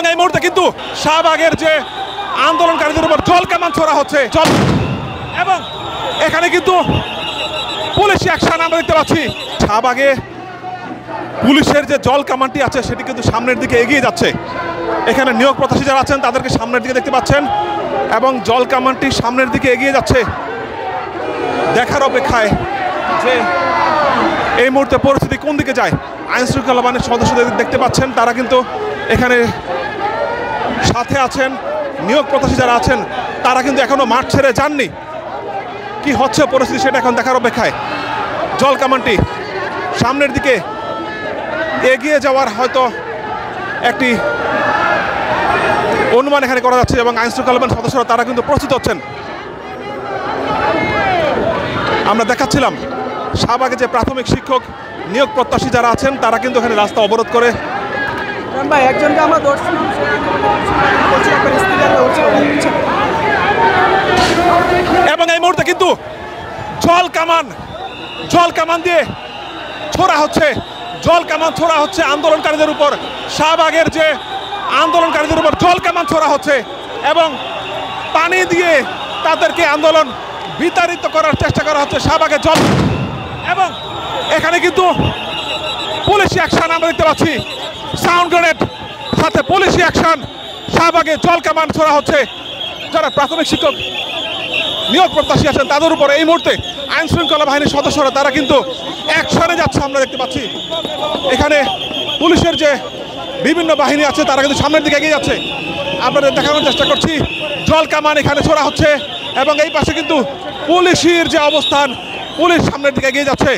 এবং এই মুহূর্তে কিন্তু শাহবাগের যে আন্দোলনকারীদের উপর জল কামান ছোড়া হচ্ছে এবং এখানে কিন্তু পুলিশ অ্যাকশন আমরা দেখতে পাচ্ছি। শাহবাগে পুলিশের যে জল কামানটি আছে সেটি কিন্তু সামনের দিকে এগিয়ে যাচ্ছে। এখানে নিয়োগ প্রত্যাশী যারা আছেন তাদেরকে সামনের দিকে দেখতে পাচ্ছেন এবং জল কামানটি সামনের দিকে এগিয়ে যাচ্ছে। দেখার অপেক্ষায় যে এই মুহূর্তে পরিস্থিতি কোন দিকে যায়। আইন শৃঙ্খলা বাহিনীর সদস্যদের দেখতে পাচ্ছেন, তারা কিন্তু এখানে সাথে আছেন। নিয়োগ প্রত্যাশী যারা আছেন তারা কিন্তু এখনো মাঠ ছেড়ে যাননি। কি হচ্ছে পরিস্থিতি সেটা এখন দেখার অপেক্ষায়। জল কামানটি সামনের দিকে এগিয়ে যাওয়ার হয়তো একটি অনুমান এখানে করা যাচ্ছে এবং আইন শৃঙ্খলা বাহিনীর সদস্যরা তারা কিন্তু প্রস্তুত হচ্ছেন। আমরা দেখাচ্ছিলাম শাহবাগে যে প্রাথমিক শিক্ষক নিয়োগ প্রত্যাশী যারা আছেন তারা কিন্তু এখানে রাস্তা অবরোধ করে। একজনকে আমরা এবং এই মুহূর্তে কিন্তু জল কামান দিয়ে ছোড়া হচ্ছে, জল কামান ছোড়া হচ্ছে আন্দোলনকারীদের উপর। শাহবাগের যে আন্দোলনকারীদের উপর জল কামান ছোড়া হচ্ছে এবং পানি দিয়ে তাদেরকে আন্দোলন বিতাড়িত করার চেষ্টা করা হচ্ছে। শাহবাগে জল এবং এখানে কিন্তু পুলিশি অ্যাকশন আমরা দেখতে পাচ্ছি। সাউন্ড গ্রেনেড সাথে পুলিশি অ্যাকশন, শাহবাগে জল কামান ছোড়া হচ্ছে। যারা প্রাথমিক শিক্ষক নিয়োগ প্রত্যাশী আছেন তাদের উপর এই মুহূর্তে আইন শৃঙ্খলা বাহিনীর সদস্যরা তারা কিন্তু অ্যাকশনে যাচ্ছে আমরা দেখতে পাচ্ছি। এখানে পুলিশের যে বিভিন্ন বাহিনী আছে তারা কিন্তু সামনের দিকে এগিয়ে যাচ্ছে। আপনাদের দেখানোর চেষ্টা করছি জল কামান এখানে ছোড়া হচ্ছে এবং এই পাশে কিন্তু পুলিশের যে অবস্থান, পুলিশ সামনের দিকে এগিয়ে যাচ্ছে।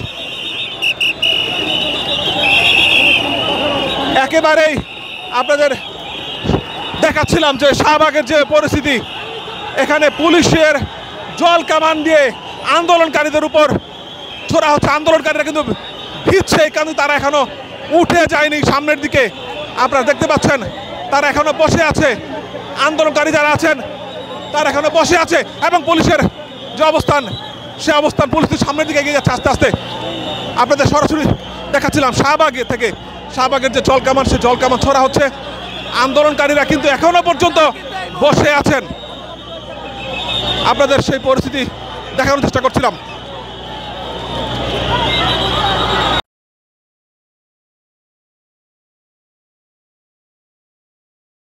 একেবারেই আপনাদের দেখাচ্ছিলাম যে শাহবাগের যে পরিস্থিতি, এখানে পুলিশের জল কামান দিয়ে আন্দোলনকারীদের উপর ছোড়া হচ্ছে। আন্দোলনকারীরা কিন্তু ভিজছে, কিন্তু তারা এখনো উঠে যায়নি সামনের দিকে। আপনারা দেখতে পাচ্ছেন তারা এখনো বসে আছে। আন্দোলনকারী যারা আছেন তারা এখনো বসে আছে এবং পুলিশের যে অবস্থান সে অবস্থান পুলিশের সামনের দিকে এগিয়ে যাচ্ছে আস্তে আস্তে। আপনাদের সরাসরি দেখাচ্ছিলাম শাহবাগে থেকে। শাহবাগের যে জল কামান সে জল কামান ছোড়া হচ্ছে। আন্দোলনকারীরা কিন্তু এখনো পর্যন্ত বসে আছেন। আপনাদের সেই পরিস্থিতি দেখানোর চেষ্টা করছিলাম।